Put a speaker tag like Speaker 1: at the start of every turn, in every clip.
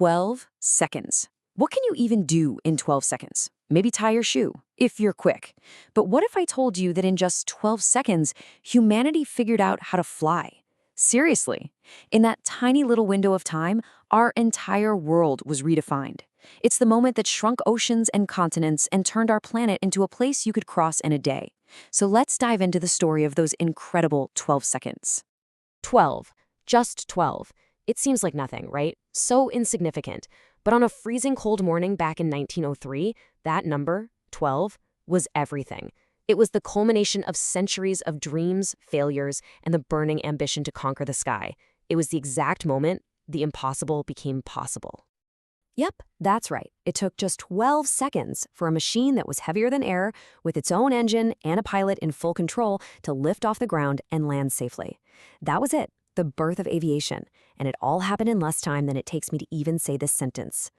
Speaker 1: 12 seconds. What can you even do in 12 seconds? Maybe tie your shoe, if you're quick. But what if I told you that in just 12 seconds, humanity figured out how to fly? Seriously, in that tiny little window of time, our entire world was redefined. It's the moment that shrunk oceans and continents and turned our planet into a place you could cross in a day. So let's dive into the story of those incredible 12 seconds.
Speaker 2: 12. Just 12. It seems like nothing, right? So insignificant. But on a freezing cold morning back in 1903, that number, 12, was everything. It was the culmination of centuries of dreams, failures, and the burning ambition to conquer the sky. It was the exact moment the impossible became possible.
Speaker 1: Yep, that's right. It took just 12 seconds for a machine that was heavier than air, with its own engine and a pilot in full control, to lift off the ground and land safely. That was it, the birth of aviation, and it all happened in less time than it takes me to even say this sentence.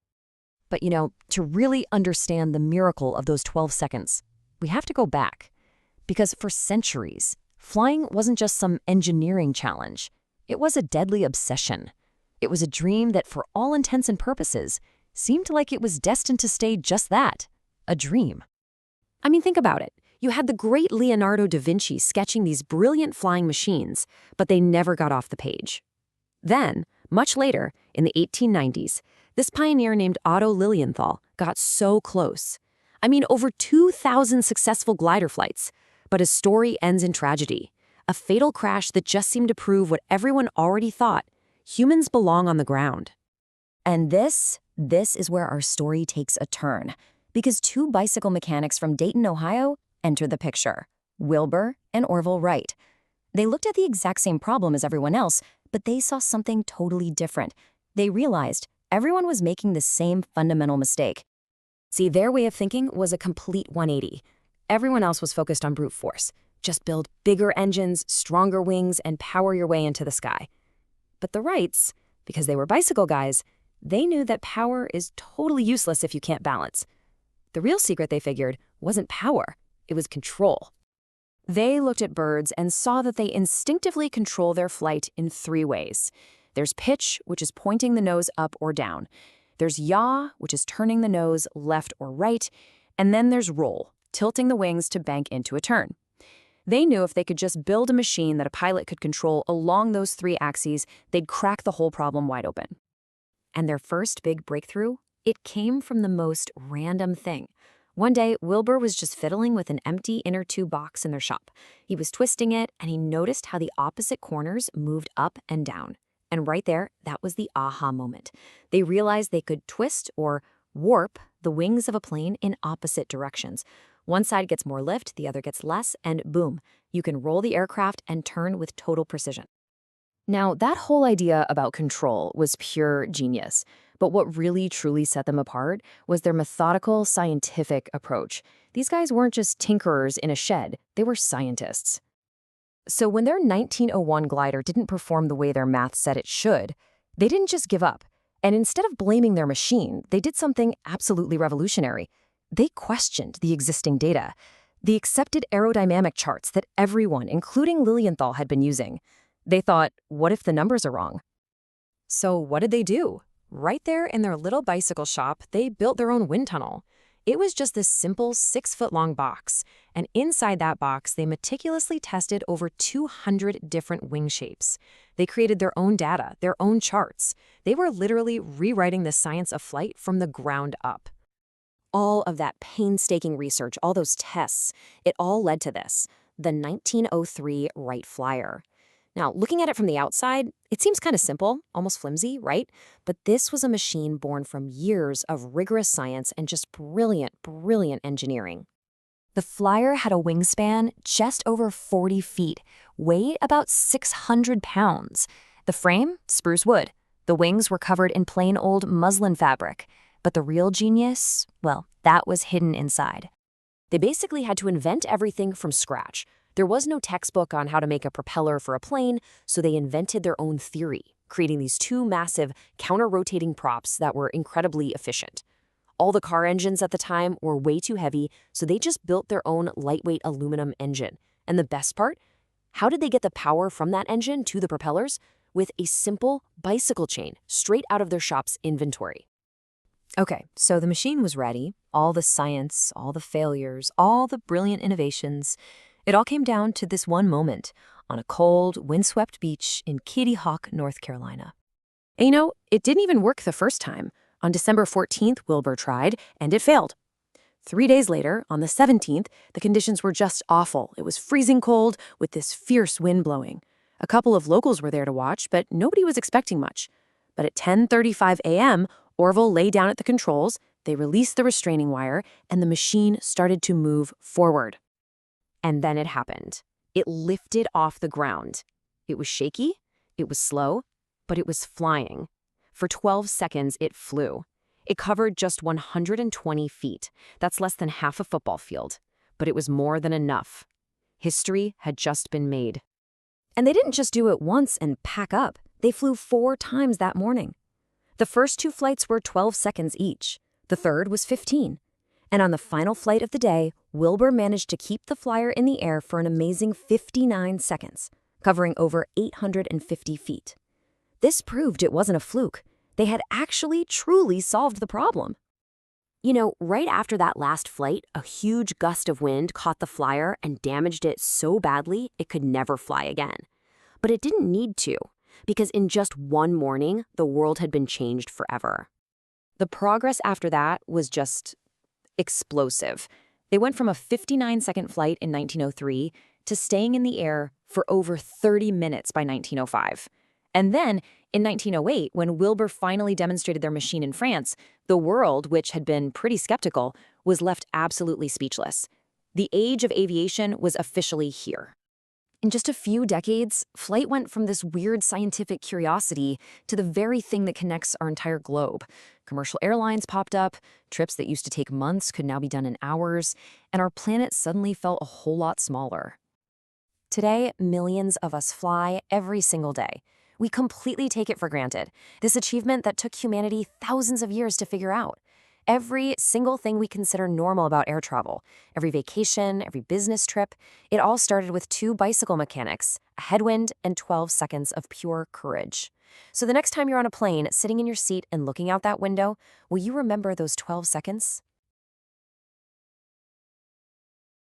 Speaker 1: But to really understand the miracle of those 12 seconds, we have to go back. Because for centuries, flying wasn't just some engineering challenge. It was a deadly obsession. It was a dream that, for all intents and purposes, seemed like it was destined to stay just that, a dream. I mean, think about it. You had the great Leonardo da Vinci sketching these brilliant flying machines, but they never got off the page. Then, much later, in the 1890s, this pioneer named Otto Lilienthal got so close. I mean, over 2,000 successful glider flights. But his story ends in tragedy, a fatal crash that just seemed to prove what everyone already thought: humans belong on the ground. And this is where our story takes a turn, because two bicycle mechanics from Dayton, Ohio, enter the picture: Wilbur and Orville Wright. They looked at the exact same problem as everyone else, but they saw something totally different. They realized everyone was making the same fundamental mistake. See, their way of thinking was a complete 180. Everyone else was focused on brute force. Just build bigger engines, stronger wings, and power your way into the sky. But the Wrights, because they were bicycle guys, they knew that power is totally useless if you can't balance. The real secret, they figured, wasn't power. It was control. They looked at birds and saw that they instinctively control their flight in three ways. There's pitch, which is pointing the nose up or down. There's yaw, which is turning the nose left or right. And then there's roll, tilting the wings to bank into a turn. They knew if they could just build a machine that a pilot could control along those three axes, they'd crack the whole problem wide open. And their first big breakthrough? It came from the most random thing. One day, Wilbur was just fiddling with an empty inner tube box in their shop. He was twisting it, and he noticed how the opposite corners moved up and down. And right there, that was the aha moment. They realized they could twist or warp the wings of a plane in opposite directions. One side gets more lift, the other gets less, and boom, you can roll the aircraft and turn with total precision. Now, that whole idea about control was pure genius, but what really truly set them apart was their methodical, scientific approach. These guys weren't just tinkerers in a shed, they were scientists. So when their 1901 glider didn't perform the way their math said it should, they didn't just give up. And instead of blaming their machine, they did something absolutely revolutionary. They questioned the existing data, the accepted aerodynamic charts that everyone, including Lilienthal, had been using. They thought, what if the numbers are wrong? So what did they do? Right there in their little bicycle shop, they built their own wind tunnel. It was just this simple 6-foot-long box, and inside that box, they meticulously tested over 200 different wing shapes. They created their own data, their own charts. They were literally rewriting the science of flight from the ground up. All of that painstaking research, all those tests, it all led to this, the 1903 Wright Flyer. Now, looking at it from the outside, it seems kind of simple, almost flimsy, right? But this was a machine born from years of rigorous science and just brilliant, brilliant engineering. The Flyer had a wingspan just over 40 feet, weighed about 600 pounds. The frame, spruce wood. The wings were covered in plain old muslin fabric. But the real genius, well, that was hidden inside. They basically had to invent everything from scratch. There was no textbook on how to make a propeller for a plane, so they invented their own theory, creating these two massive counter-rotating props that were incredibly efficient. All the car engines at the time were way too heavy, so they just built their own lightweight aluminum engine. And the best part? How did they get the power from that engine to the propellers?
Speaker 2: with a simple bicycle chain straight out of their shop's inventory.
Speaker 1: Okay, so the machine was ready. All the science, all the failures, all the brilliant innovations. It all came down to this one moment on a cold, windswept beach in Kitty Hawk, North Carolina.
Speaker 2: And it didn't even work the first time. On December 14th, Wilbur tried, and it failed. 3 days later, on the 17th, the conditions were just awful. It was freezing cold with this fierce wind blowing. A couple of locals were there to watch, but nobody was expecting much. But at 10:35 a.m., Orville lay down at the controls, they released the restraining wire, and the machine started to move forward. And then it happened. It lifted off the ground. It was shaky, it was slow, but it was flying. For 12 seconds, it flew. It covered just 120 feet. That's less than half a football field. But it was more than enough. History had just been made.
Speaker 1: And they didn't just do it once and pack up. They flew 4 times that morning. The first 2 flights were 12 seconds each. The third was 15. And on the final flight of the day, Wilbur managed to keep the Flyer in the air for an amazing 59 seconds, covering over 850 feet. This proved it wasn't a fluke. They had actually truly solved the problem.
Speaker 2: Right after that last flight, a huge gust of wind caught the Flyer and damaged it so badly it could never fly again. But it didn't need to, because in just one morning, the world had been changed forever. The progress after that was just explosive. They went from a 59-second flight in 1903 to staying in the air for over 30 minutes by 1905. And then, in 1908, when Wilbur finally demonstrated their machine in France, the world, which had been pretty skeptical, was left absolutely speechless. The age of aviation was officially here.
Speaker 1: In just a few decades, flight went from this weird scientific curiosity to the very thing that connects our entire globe. Commercial airlines popped up, trips that used to take months could now be done in hours, and our planet suddenly felt a whole lot smaller. Today, millions of us fly every single day. We completely take it for granted, this achievement that took humanity thousands of years to figure out. Every single thing we consider normal about air travel, every vacation, every business trip, it all started with 2 bicycle mechanics, a headwind, and 12 seconds of pure courage. So the next time you're on a plane, sitting in your seat and looking out that window, will you remember those 12 seconds?